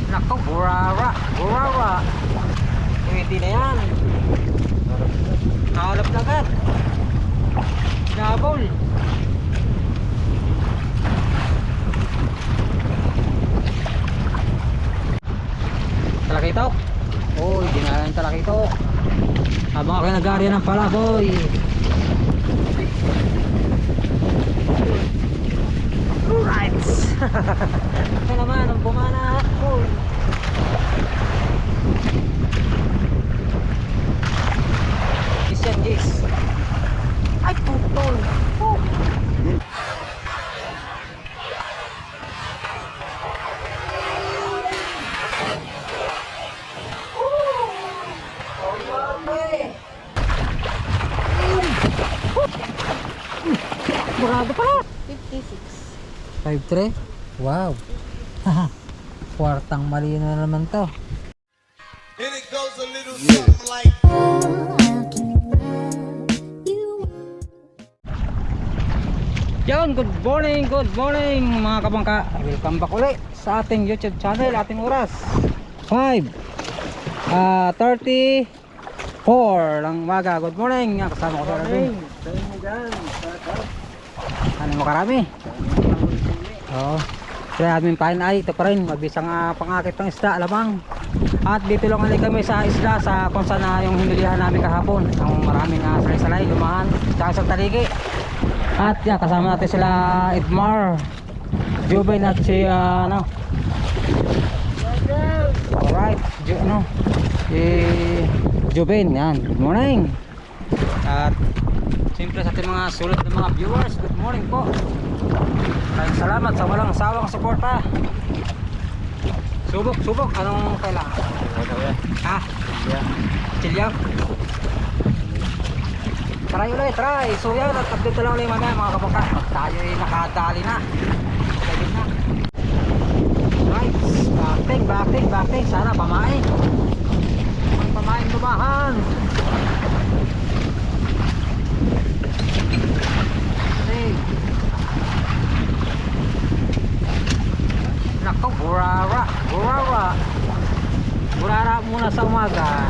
Nako, burara, burara. Pwede na yan. Nakalap na agad. Nabol. Talakitok. Uy, dinalan talakitok. Habang ako nag-aarya ng palaboy. Alright. Ito naman ang bumana. Uy. Isyan guys. Ay putol. Oh. Murado pa. 56. 5-3? Wow. Kwartang mali na naman to. And it goes a little something like Yan, good morning mga kabangka. Welcome back ulit sa ating YouTube channel, ating oras 5:34 ng umaga. Good morning, kasama ko sa Arvin. Ano mo karami? Oo. Kaya admin pain ay ito pa rin, mabisang pangakit ng isda, alamang. At dito lang ulit kami sa isda sa kung saan yung hinulihan namin kahapon. Ang maraming salay-salay, lumahan, tsaka sa taligi. At yan, kasama natin sila Edmar, Juben at si alright, si Juben, yan, good morning. At siyempre sa ating mga sulit ng mga viewers, good morning po. Maraming salamat sa walang sawang suporta. Subok, anong kailangan? Ha? Chilyaw? Try ulit, try. So yan, at update lang ulit mamaya mga kabangka. Pag tayo ay nakadali na. Pwede na. Right, backting. Sana pamain. May pamain lumahan. Okay. Nako, burara muna sa umaga.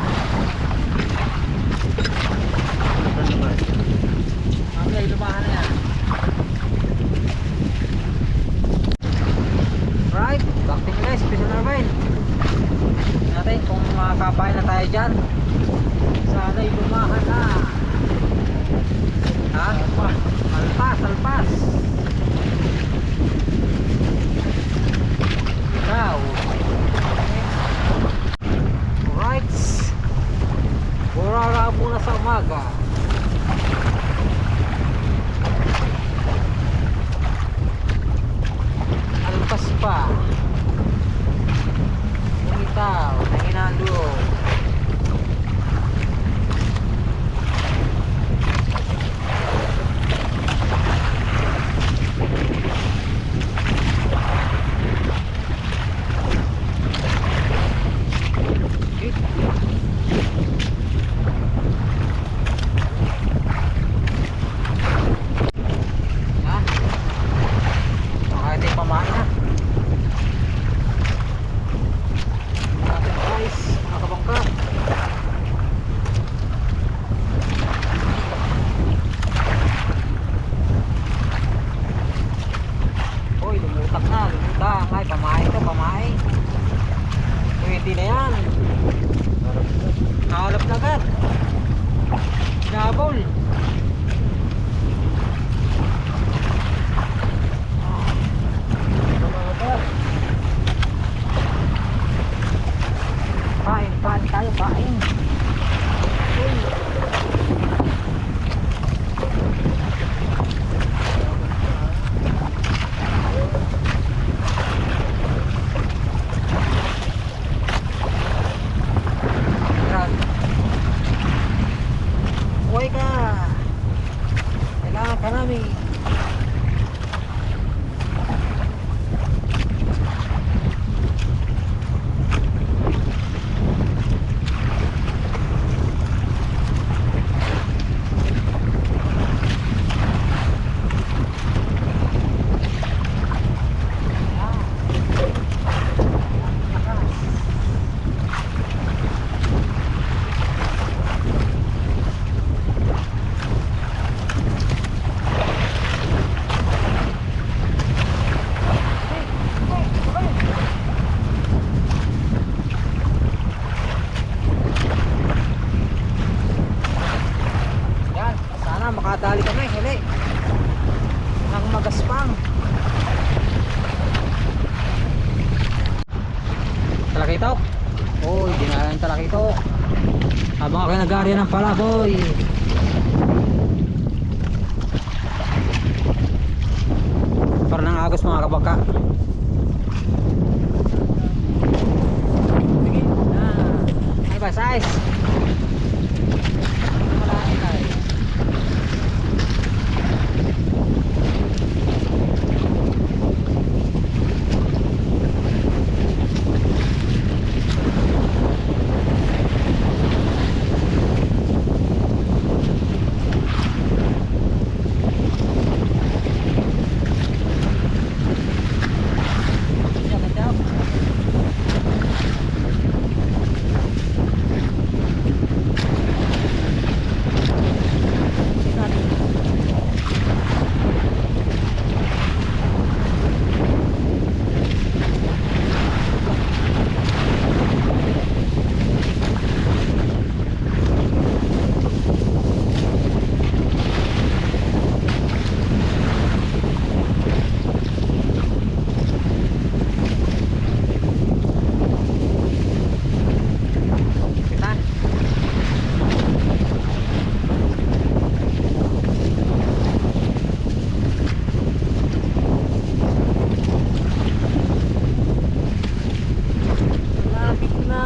Okay, lumahan na yan. Right, back to guys, special Arvin. Natin kung makakapain na tayo dyan. Sana'y lumahan na. Ha? Alpas. Ikaw. Alright. Burara muna sa umaga. Alpas pa. Bumitaw. Nanginalo. Ay, pamain. Pwede na yan. Nakalap na agad. Nabol. Pain tayo, pain. Uy ka. talakitok. Uy, dinalan yung talakitok. Habang ako nag-aari ng palaboy. Parang nang agos mga kabangka. Sige. Ano ba size? Malaki tayo.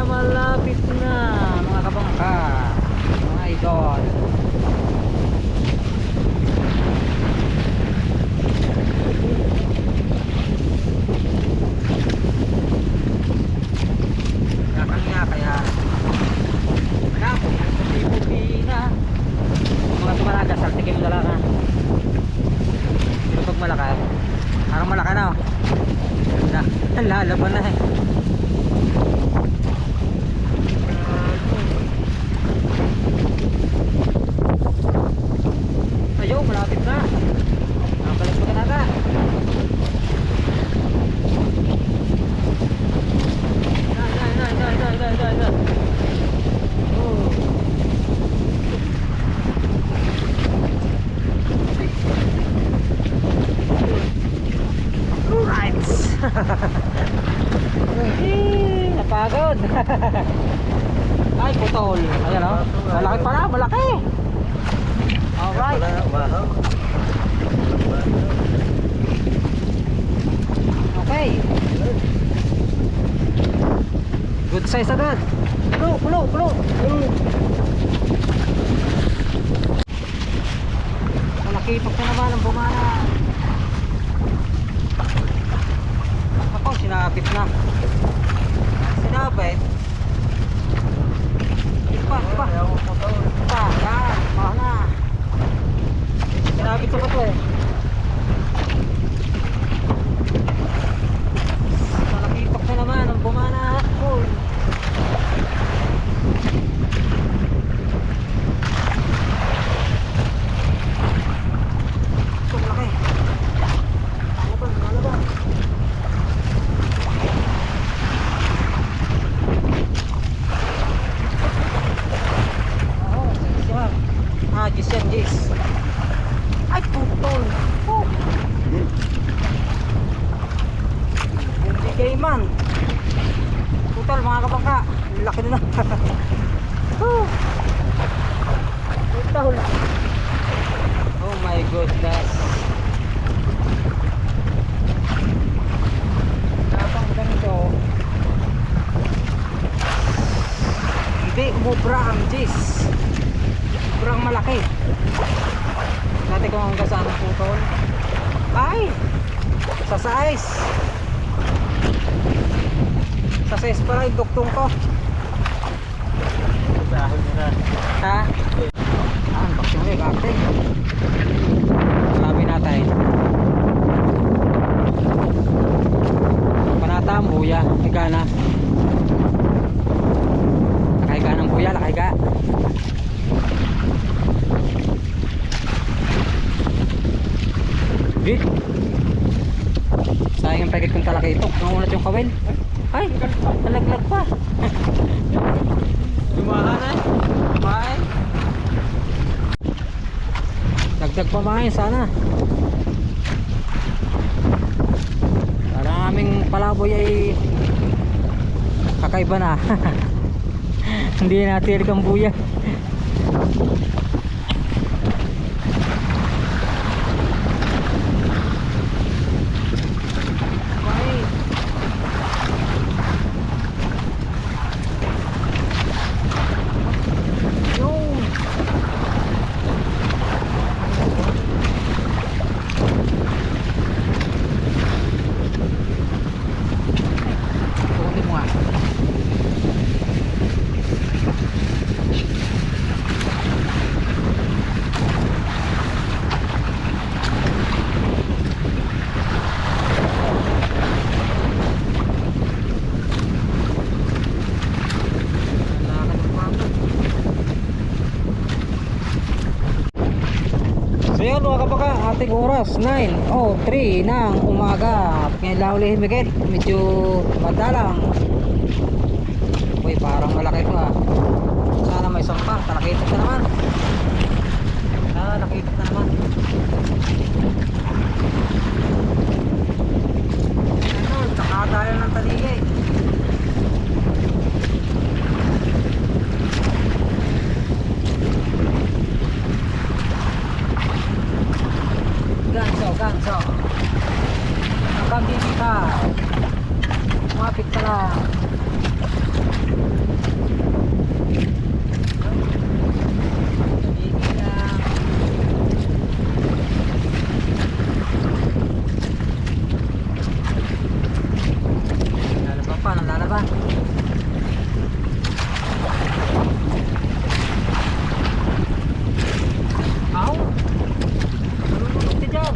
Malapit na mga kabangka, mga idol. Kaya naku, puti-puti na mga tumalaga, saltikin mo na lang ha. Pero pag malaki, parang malaki na oh. Lalaban na eh. Ayaw, malapit na. Nakabalas mo ka na ka. Oh. Alright. Napagod. Ay, putol. Ayan o. Malaki pala, malaki. Alright. Okay. Good size agad. Pulo. Nakipak na naman ang bumana. Ako, sinapit na. Sinapit. Pa, yan. Mahal. Sinapit sa bato eh. Nakipak na naman ang bumana. Uy. Ito, malaki. Lalaban. Jis yan, Jis. Ay, putol. Oh. Hindi kayo man. Putol, mga kabangka. Laki na na. Putol. Oh my goodness. Kapang ganito. Hindi umubra ang Jis. Sobrang malaki. Dati ko hanggang saan ang putol. Ay! Sa size. Sa size pala yung duktong ko. Sahod mo na. Ha? Ah, bakit mo yung karte. Sabi natin. Panata ang buya. Higa na. Nakahiga ng buya. Nakahiga. Bit. Sayang yung packet kong talakitok. Nangunat yung kawin. Ay, nalaglag pa. Lumahan eh. Lumahan. Dagdag pa mga yun sana. Para ang aming palaboy ay kakaiba na. Hindi na tirik ang buya. So yun mga kapaka, ating oras 9:03 ng umaga. Ngayon lang ulit himigit, medyo madalang. Uy, parang malaki ito ah. Sana may sampang, talakitok na naman. Talakitok na naman. Ano, saka tayo ng taligay. Ganso hanggang dito ka, umapit ka lang. Tumigil lang. Lalaban pa, lalaban. Aw, malulunod ka dyan.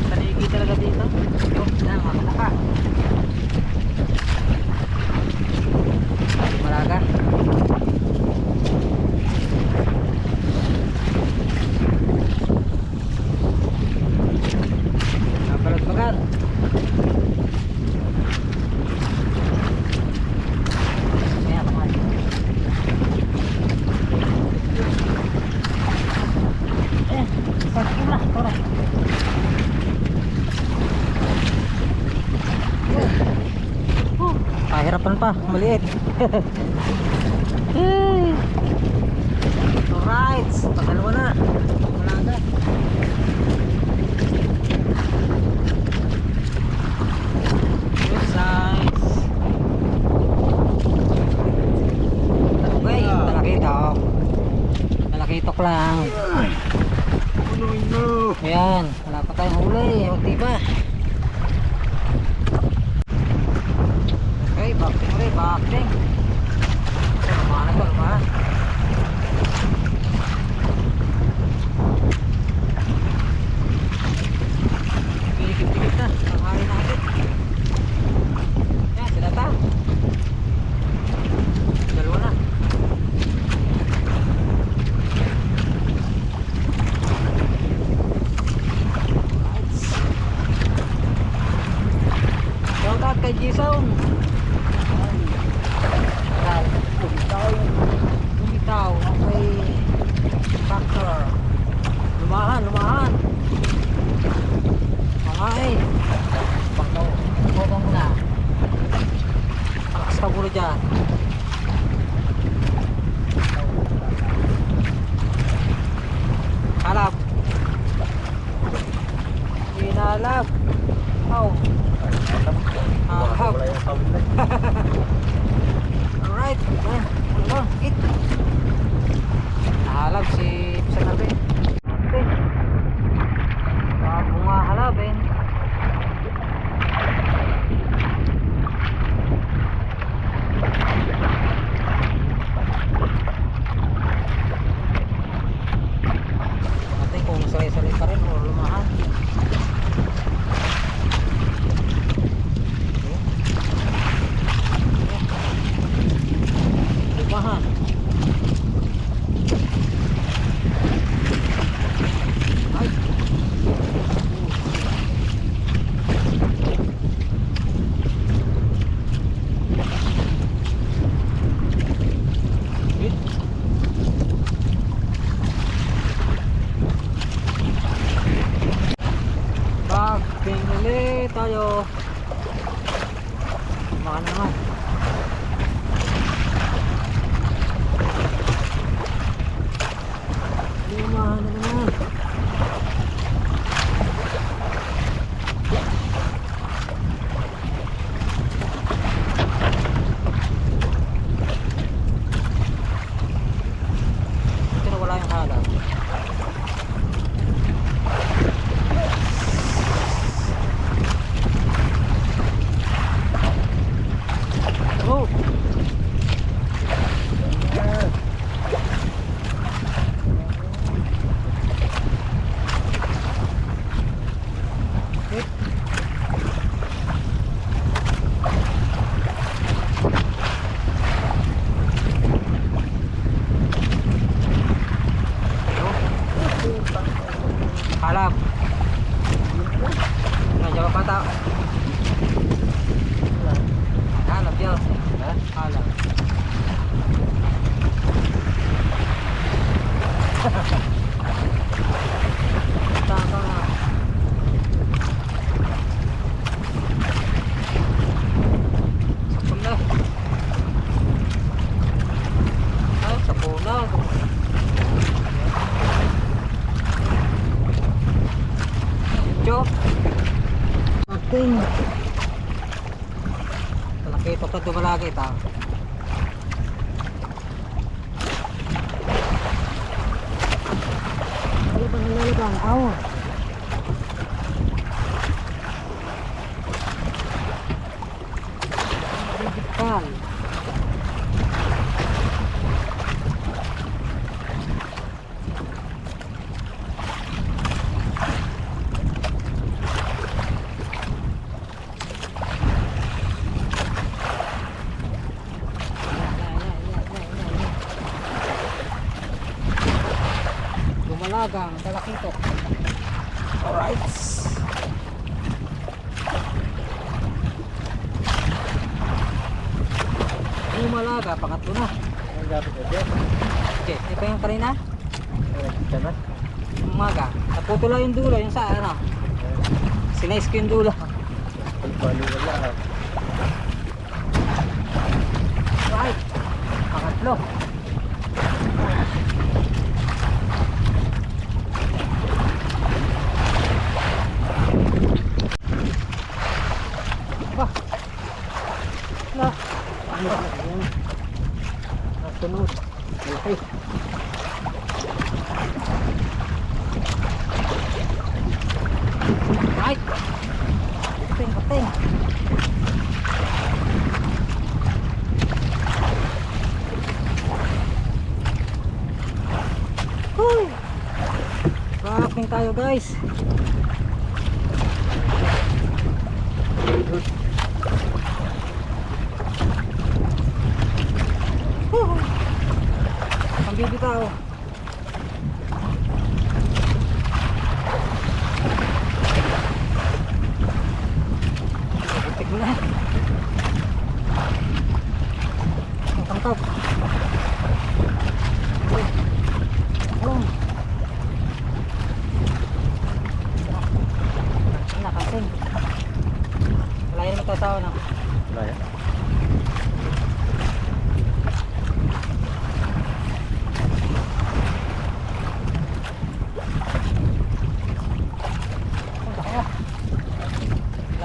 Taligi talaga dito. Yun, yan, makalaka. Malaga. Nabalot-bagan. Ayan, naman. Sakit na, tara. Pahirapan pa, maliit. Alright, pagdalawa na. Malaga. Good size. Okay, malakito. Malakitok lang. Ayan, wala pa tayong huli. Huwag diba? Okay, backting ulit, backting. Lumahan na ito, lumahan. Pilikit-pilikit na, nakahain natin. Yan, sinata. Dalawa na. Shout out kay Jason. Lumitaw. Okay. Factor. Lumahan. Mamain. Pakaw. Pakaw muna. Palakas ka muna dyan. Halap. Hinalap. Oh. Halap. Alright, ano, hit. Nahalab si Pisan natin. Okay. Bunga halabin. Natin kung saray-saray pa rin o lumahan. Lumahan. ulit tayo. Baka naman. Lumahan na naman. Pero wala yung halaw. Oh! Halap. Medyo bata. Halap yun. Halap. Tama nga. Sapul na. Ay, sapul na. Medyo. Ating. Malaki ito pa dumalagi ito. Ano ba nalalabang? Awa. Bigkan. Dumalagang talakito. Alright. Dumalaga, pangatlo na. Okay, ito yung kanina? Umaga. Naputula yung dulo, yung sa ano. Sinais ko yung dulo. Right. Pangatlo. Bah. Lah. Ano ba yan? Nasunod. Okay. Right. Kating, kating. Huy. Camping tayo guys. Ang bibi tao. Butik na. Ang tangkap. Alam. Nakasing. Wala yun matasawa na. Wala yan.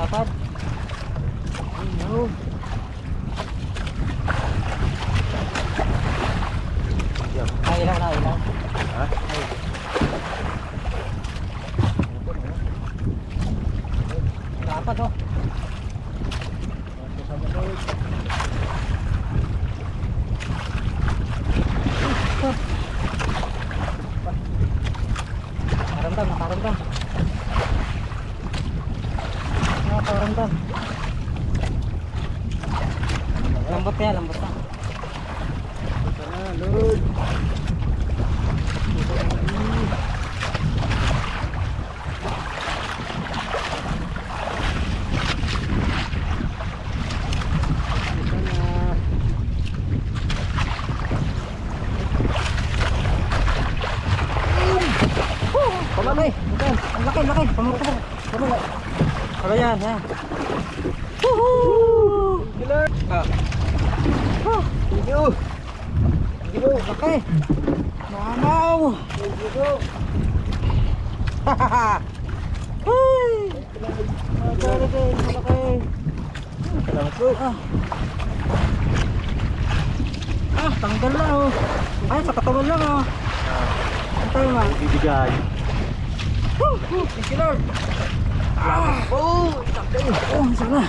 Lapad. Ayun. Ay, ilaw na, ilaw. Ha? Ay. Lapad oh. Nakaramdam, nakaramdam. Nakaramdam. Lambot kaya, lambot na. Lord. Pamalaki, ang laki, laki, pamurto. Pamala. Kaya Yan, yan. Woohoo! Ah. Oh, thank you. Thank you, laki. Mamaw. Thank you. Hahaha. Hey! Malaki, malaki. Salamat po. Tanggal lang oh. Ay, sa katawan lang oh. Ano tayo ma? Bibigay. Thank you Lord. Sakay. Sana.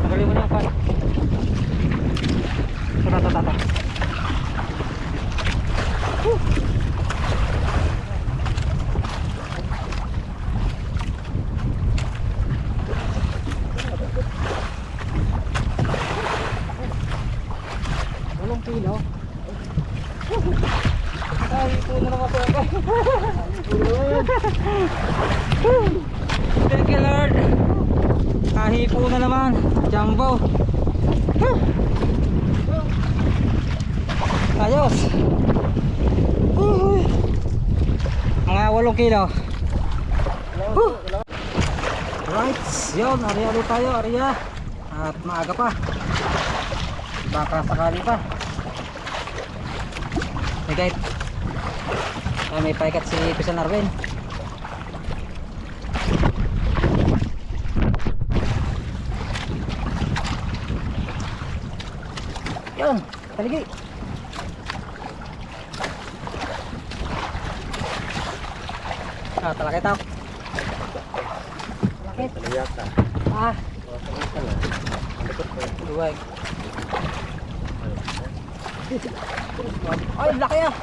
Tagalin mo na yung pan. Tata. Walong kilo. Ay, ito na naman ito. Thank you Lord. Kahipo na naman. Jumbo. Ayos. Mga 8 kilo. Right, yun, area ulit tayo, area. At maaga pa. Baka sakali pa. May kahit may paikat si Pisan Arvin. Yun, taligi. Talakit ako. Talakit. Taliyata. Luwag. Ay, laki ah.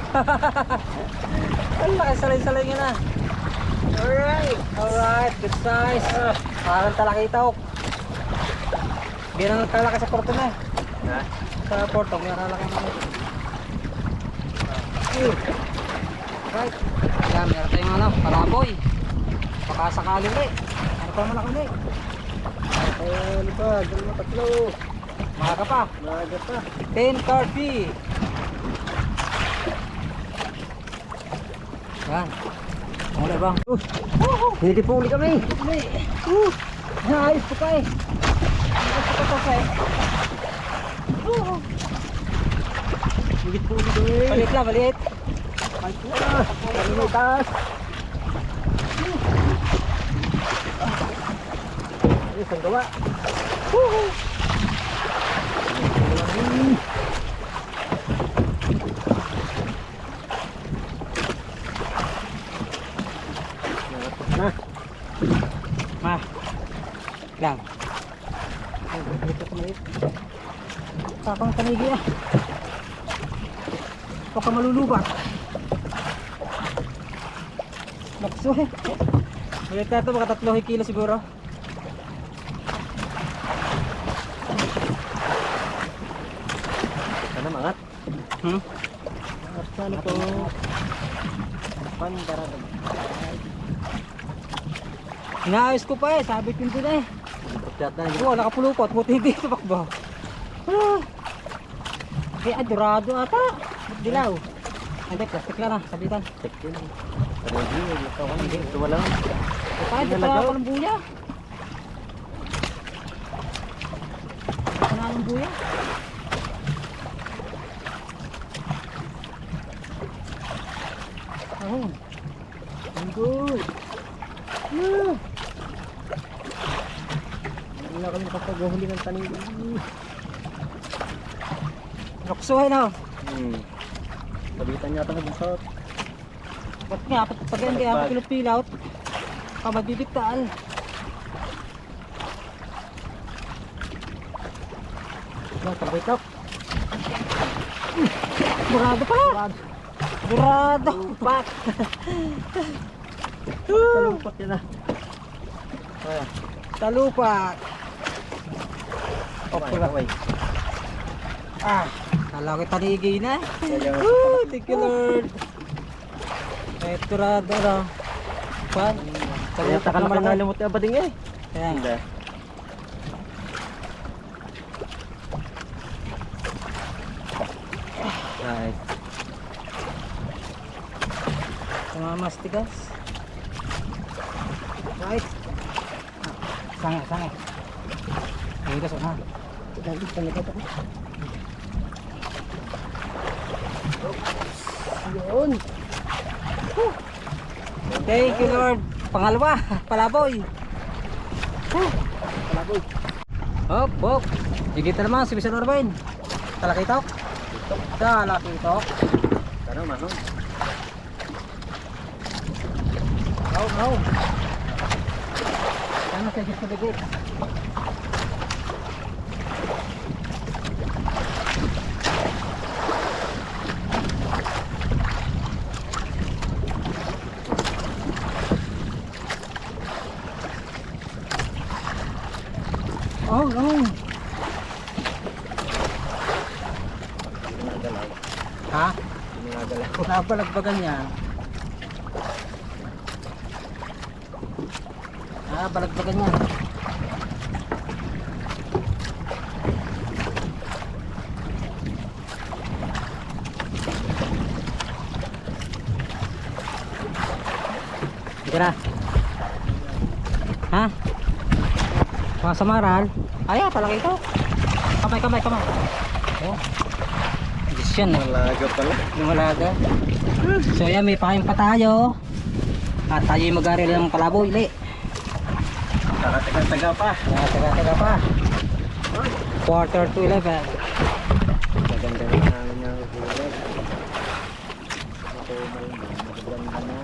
Ay, laki, salay-salay nga na. Alright, good size. Parang talakitaw. Ganang kalaki sa porto na eh. Ha? Sa porto, may kalaki na. Right. Yan, meron tayong ano, palaboy. Baka sakali ulit. Ano pa malaki ulit? Ano ba? Dalawa tatlo. Maaga pa. Maaga pa. 10 carpy. Yan. Ano bang? Hindi po uli kami. Naayos ko pa eh. Naayos ko pa eh. Hindi po uli kami. Palit lang, palit. Palit lang. Palitas. Ayos ang gawa. Na. Ma. Lang. Takang kanigi ah. Baka malulubat. Lakso eh. Ulit na ito, baka 3 kilo siguro. Sana mangat. Sana to. Pandarada. Inaayos ko pa eh, sabit yun din eh. Chat na. Oo, nakapulupot, buti hindi tumakbo. Kaya adorado ata. Ba't dilaw? Hindi, plastic lang ah, sabitan. Check yun. Ready, ito ko hindi. Ito wala. Kahit ito pala ng buya. Ito na ng buya. Oh. Ang good. Hindi na kami kapag-huli ng tanim. Roksuhay na. Sabitan yata ng busot. Ba't nga, pag yan kaya papilaw-pilaw, mabibigtaan. Tabitok. Burado pala. Burado. Pak. Talumpot yun na. Talupak. Okay. Kala ko tanigi na. Thank you Lord. Ito rada na. Pan. Kaya takal pa nalimot yung abading eh. Kaya. Hindi. Nice. Mga mas tigas. Right. Sange, sange. Tigas na. Tigas talaga ito. Yun. Thank you Lord. Pangalawa, palaboy. Palaboy. Hop, hop. Higit na naman si Mr. Orbain. Talakitok. Talakitok. Ano, manong? Oh, no. Ano sa higit sa bigit? Oh, no. Nagalaw. Ha? Nagalaw. Nabalagbagan yan. Balagbagan yan. Tira. Ha? Mga samaral. Ay, palaki ito. Kamay, kamay, kamay. Oh. Diyos yan. Malaga pala. Lumalaga. So yan, may pakain pa tayo. At tayo mag-aril ng palaboy. Li. Taga-taga pa. Taga-taga pa. 11:45. Maganda rin namin yung kulay. Ito maganda na.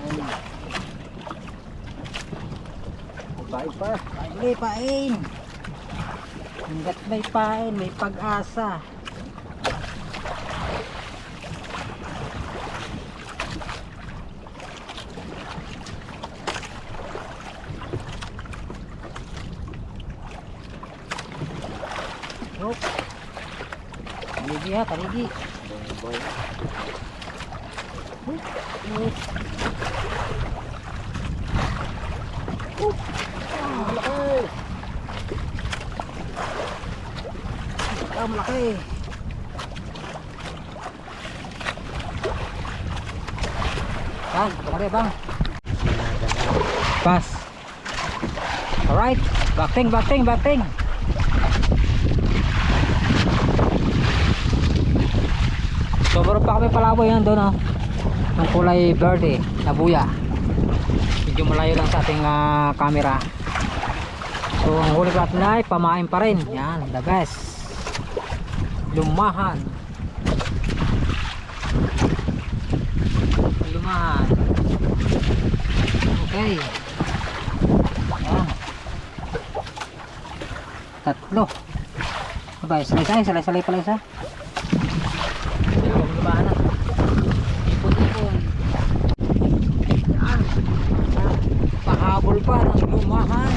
Baik pa. May pain. Hanggat may pain, may pag-asa. Oh. Taligi ha, taligi. Malaki. Bang, kemari bang. Pas. Alright, backing, backing, backing. So meron pa kami palaboy yan doon, oh. Ang kulay verde na buya. Medyo malayo lang sa ating camera. So ang huli natin ay pamain pa rin. Yan, the best. Lumahan. Lumahan. Okay. Yan. Tatlo. Abay, salay pala isa. Lumahan na. Ipon-ipon. Yan. Pahabol pa ng lumahan.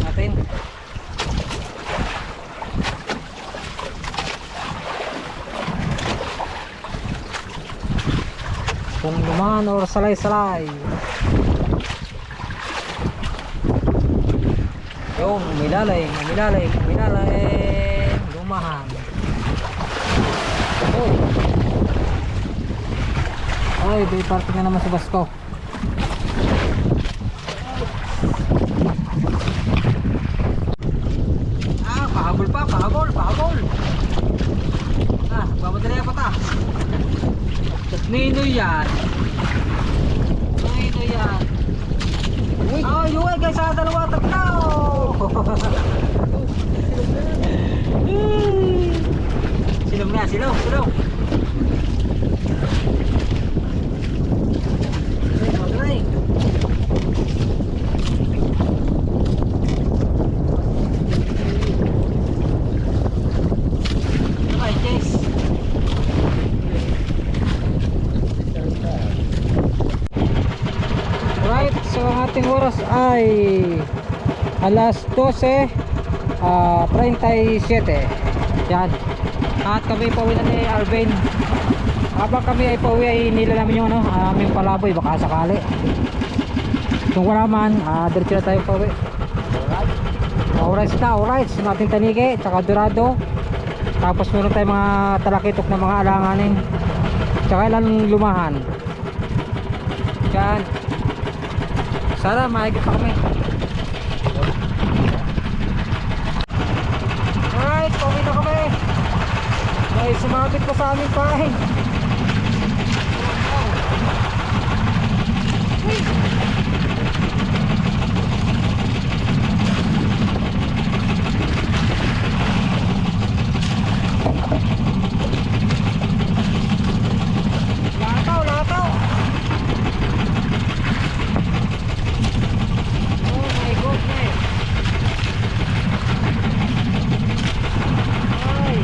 Natin. Kung lumahan or salay-salay. Yung umilalay, umilalay, umilalay. Lumahan. Oh. Ay, may parte na naman sa basko. Pahabol pa, pahabol, pahabol. Bamadali ako ta. Nino yan. Nino yan. Oh, yun guys, sa dalawa, tatlo. Silong na, silong, silong. Magaling. Okay, Chase. Right, so ang ating oras ay alas 12:37. Yan. At kami pauwi na ni Arvin. Habang kami ay pauwi ay nila namin yung aming palaboy baka sakali. Kung wala man, diretso na tayo pauwi. Alright na, alright. So natin tanigi, tsaka dorado. Tapos meron tayong mga talakitok na mga alanganin. Tsaka ilang lumahan. Yan. Sana mahigit pa kami. Alright, pauwi na kami. May sumabit pa sa aming pahin. Lataw, lataw. Oh my goodness. Ay.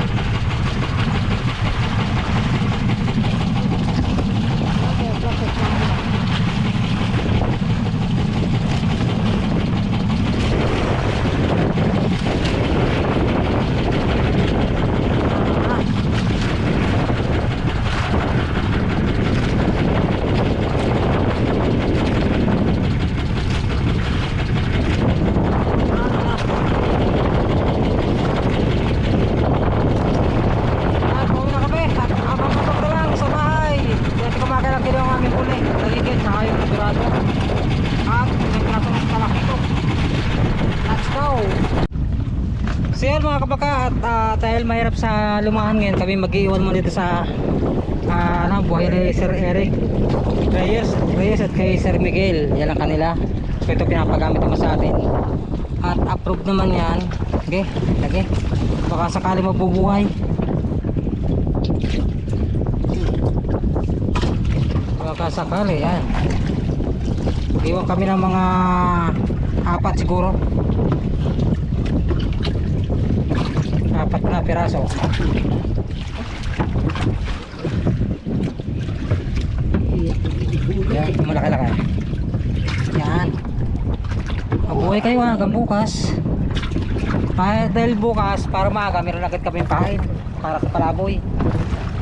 So yan mga kabaka, at dahil mahirap sa lumahan ngayon, kami mag-iwan mo dito sa buhay ni Sir Eric Reyes at kay Sir Miguel. Yan ang kanila. So ito pinapagamit naman sa atin. At approved naman yan. Okay, lagi. Baka sakali mabubuhay. Baka sakali, yan. Iwan kami ng mga 4 siguro. 4 na piraso. Yan, malaki-laki. Yan. Mabuhay kayo hanggang bukas. Dahil bukas, para maaga, meron agad kami pahin para sa palaboy.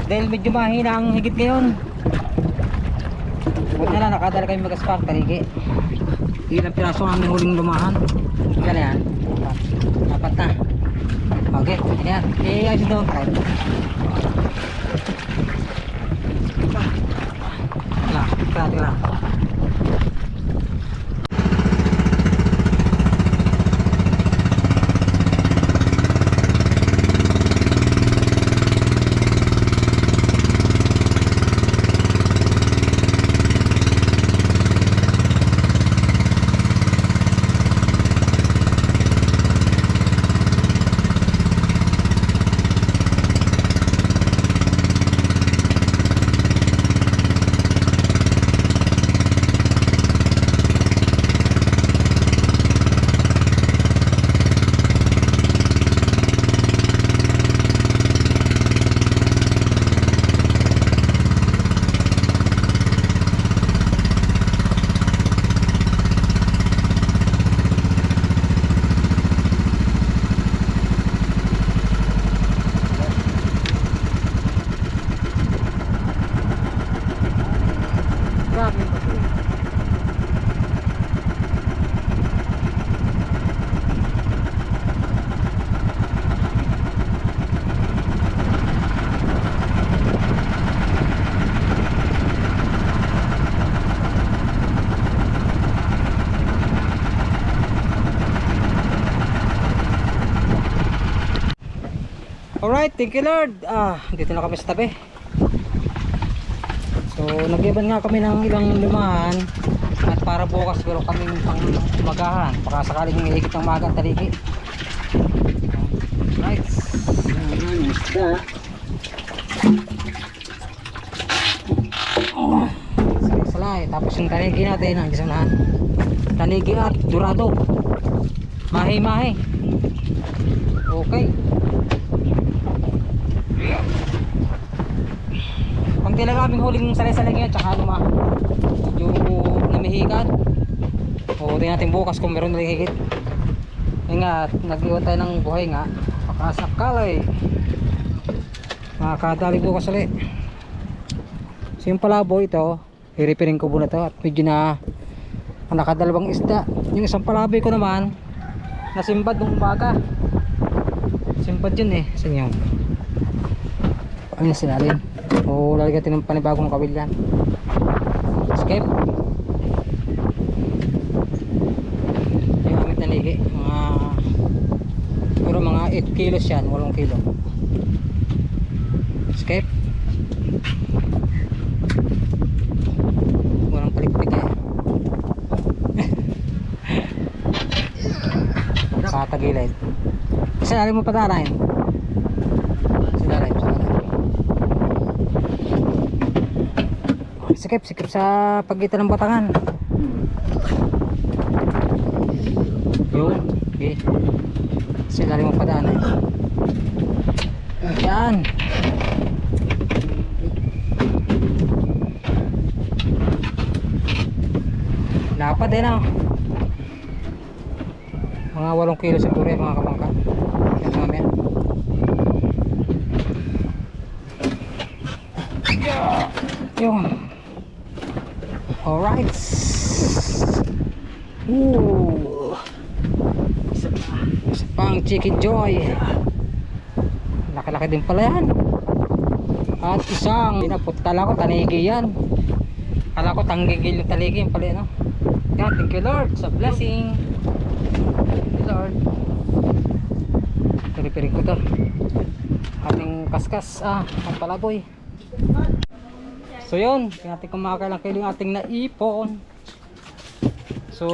Dahil medyo mahina ang higit ngayon. Huwag na lang, nakadala kami mag-aspak, taligi. Ilang piraso ang aming huling lumahan. Yan yan. 4 na. Okay, yan. I-ayos doon tayo. Tira. Alright, thank you Lord. Dito na kami sa tabi. So, nag-iban nga kami ng ilang lumahan. At para bukas pero kami pang magahan. Baka sakaling higit ng magang taligi. Right. Salay. Tapos yung taligi natin, ang gisanahan. Taligi at durado. Mahi-mahi. Okay. Konti lang aming huling salay-salay ngayon, tsaka yung namihikan. O tingnan natin bukas kung meron na higit. Ngayon nga, nag-iwan tayo ng buhay nga. Pakasakalay. Makakadali bukas ulit. So yung palaboy ito, i-repairing ko muna ito. At medyo na nakadalawang isda. Yung isang palaboy ko naman, nasimbad nung umaga. Simbad yun eh, sa inyo. Ano na sinalin? O lalagyan ng panibagong kawil yan. Skip. Yung amit na ligi. Puro mga 8 kilos yan, 8 kilo. Skip. Walang palikpik eh. Katagilid. Kasi alam mo patarayin. Sikip sa pagitan ng batangan. Yun. Okay. Sila rin mapadaan eh. Yan. Lapad eh na. Mga 8 kilo siguro yan mga kabangka. Yan mamaya. Yun. Alright. Isa pang chicken joy. Laki-laki din pala yan. At isang pinaputala ko, tanigi yan. Kala ko tanggigil yung taligi yung pala, no? Yan, thank you Lord sa blessing. Thank you Lord. Piri-piring ko to. Ating kaskas, ang palaboy. So yun, natin kumakailang kilo yung ating naipon. So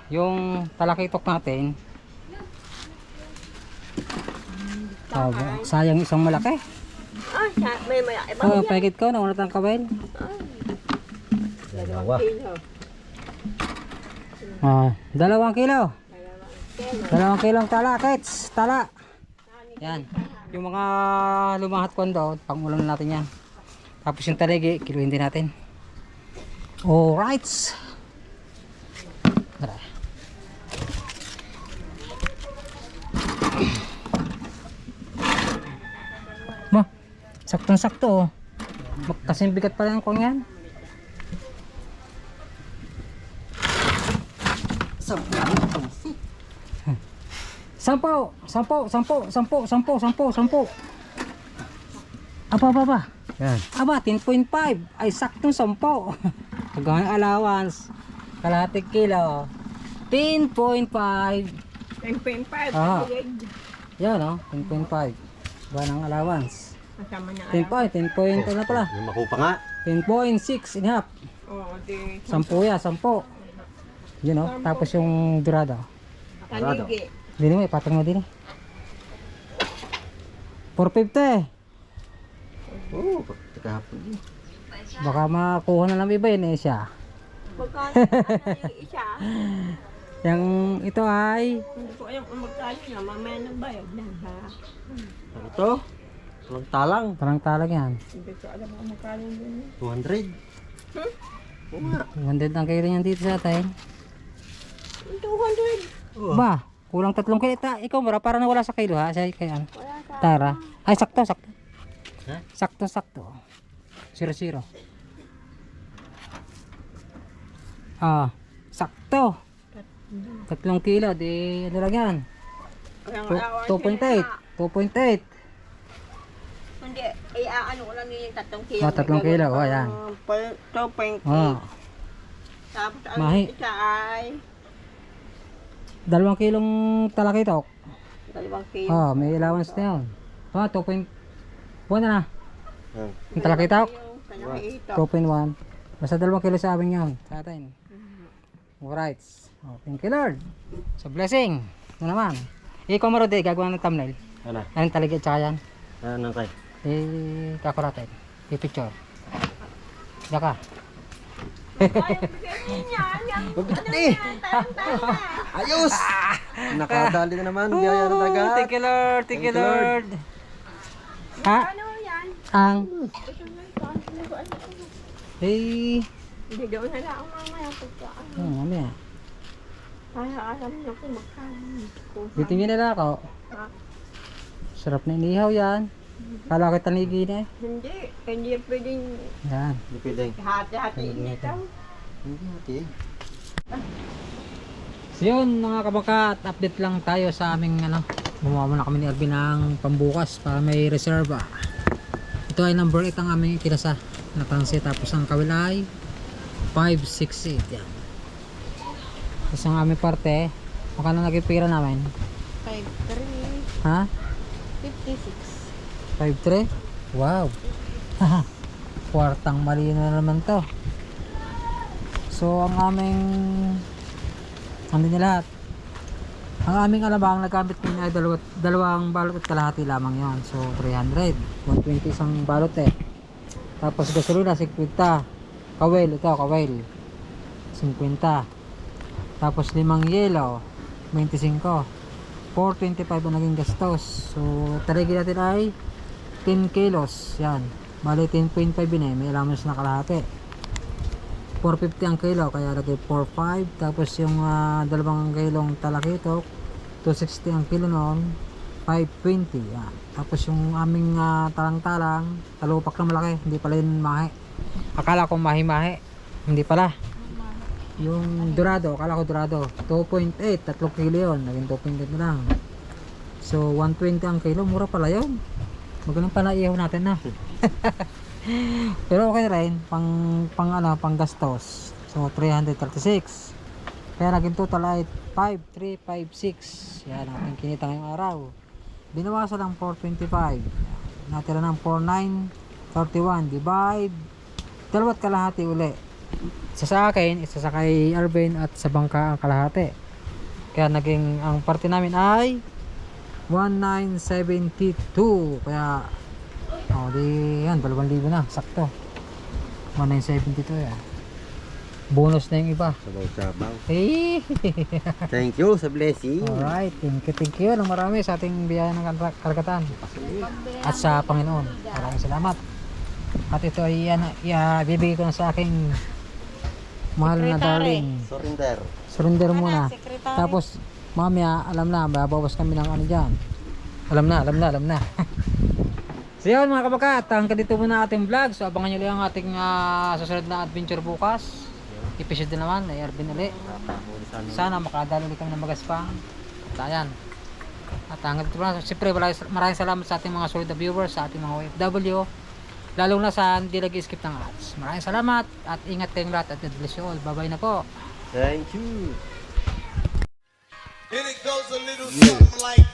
yung talakitok natin, sayang isang malaki. Oh, pagit ko, naunat ang kawin. Dalawa. 2 kilo. 2 kilong talakits, tala. Yan, yung mga lumahat ko doon, pang-ulam natin yan. Tapos yung taligi, kiluhin din natin. Alright. Tara. Ba, saktong-sakto oh. Kasing bigat pala yung kong yan. Sampo. Apa. Yan. Aba, 10.5 ay saktong 10. Hanggang allowance kalahating kilo 10.5. 10.5. Ah. Yan o, 10.5 ba ng allowance. Kasama na 10.5, 10.5 na pala, Yung makupa nga. 10.6 and a half. Oo, di. 10 ya, 10. Yun o, tapos yung durado. Tanigi. Dini mo, ipatong mo din eh. 450. Oo, pagkakapon din. Baka makuha na lang iba yun eh siya. Magkano yung isa? Yung ito ay Hindi ko alam kung magkano na. Mamaya nagbayad na ha. Ano to? Walang talang. talang yan. Hindi ko alam kung magkano yun. 200. Oo nga. 100 ang kilo yan dito sa atin. 200. Oo. Ba, kulang 3 kilo. Ikaw mara, para nawala sa kilo ha. Siya kay ano? Wala ka. Tara. Ay, sakto. Ha? Sakto. 0-0. Sakto. 3 kilo, di ano lang yan. Kaya nga awan 2.8. Hindi, ano ko lang yung 3 kilo. 3 kilo, ayan. 2.8. Tapos ang Mahi. isa ay 2 kilong talakitok. 2 kilo. May allowance na yun. 2.1 na. Ah. Yung talakitok, Yung talakito. 2.1. Basta 2 kilo sa amin yun. Sa atin. Alright. Thank you Lord. Sa blessing. Ito naman. Ikaw marode, gagawa ng thumbnail. Ano? Anong taligi at saka yan? Ano kay? Kakuratin. I-picture. Yaka. Ayos! Nakadali na naman. Biyaya ng dagat. Thank you Lord. Thank you Lord. Ha? Ano yan? Ang. Hey. Hindi daw na lang mamaya pagkaan. Mamaya. Kaya alam niyo kung magkano. Dito nyo nila ako. Ha? Sarap na inihaw yan. Kala ko tanigi na eh. Hindi pwedeng Yan. Hindi pwedeng. hati-hati nito. Hindi hati. So yun mga kabakat, update lang tayo sa aming ano. Gumawa muna kami ni Arvin ng pambukas para may reserva. Ito ay number 8 ang aming kinasa na pansi. Tapos ang kawil ay 568. Yan. Tapos ang aming parte, makano naging pira namin? 5-3. Ha? 56. 5-3? Wow. Kwartang mali na naman to. So ang aming ano niya lahat, ang aming alabang nagamit ko ay dalawang balot at kalahati lamang yon. So 300, 120 isang balot eh. Tapos gasolina 50, kawel, ito kawel 50, tapos 5 yelo 25, 425 ang naging gastos. So tarigi natin ay 10 kilos, yan bali 10.5 yun eh, may allowance na kalahati. 450 ang kilo, kaya lagay 4.5. Tapos yung 2 kilong talakitok, 260 ang kilo noon, 520. Yan. Tapos yung aming talang-talang, talupak na malaki, hindi pala yun mahi. Akala ko mahi-mahi, hindi pala. Yung dorado, akala ko dorado, 2.8, 3 kilo yun, naging 2.8 na lang. So 120 ang kilo, mura pala yun. Magaling pala ihaw natin na. Pero okay rin pang gastos. So 336. Kaya naging total ay 5356. Yan ang ating kinita ngayong araw. Binawasan lang 425. Natira ng 4931 divide 2 kalahati uli. Isa sa akin, isa sa kay Arvin at sa bangka ang kalahati. Kaya naging ang parte namin ay 1972. Kaya di yan, 2,000 na, sakto. 1972 yan. Bonus na yung iba. Sabaw-sabaw. Hey! Thank you sa blessing. Alright, thank you ng marami sa ating biyaya ng karagatan. At sa Panginoon. Maraming salamat. At ito ay bibigay ko na sa aking mahal na darling. Surrender. Surrender muna. Secretary. Tapos, mamaya, alam na, babawas kami ng ano dyan. Alam na. So yun mga kabakat, hanggang dito muna ating vlog. So abangan nyo lang ang ating susunod na adventure bukas. Episode din naman, ay Arvin ulit. Sana makadalo ulit kami ng magaspang. At ayan. At hanggang dito muna. Siyempre maraming salamat sa ating mga solid viewers, sa ating mga OFW. Lalong na sa hindi lagi-skip ng ads. Maraming salamat at ingat kayong lahat at God bless you all. Bye bye na po. Thank you. And it goes a little something like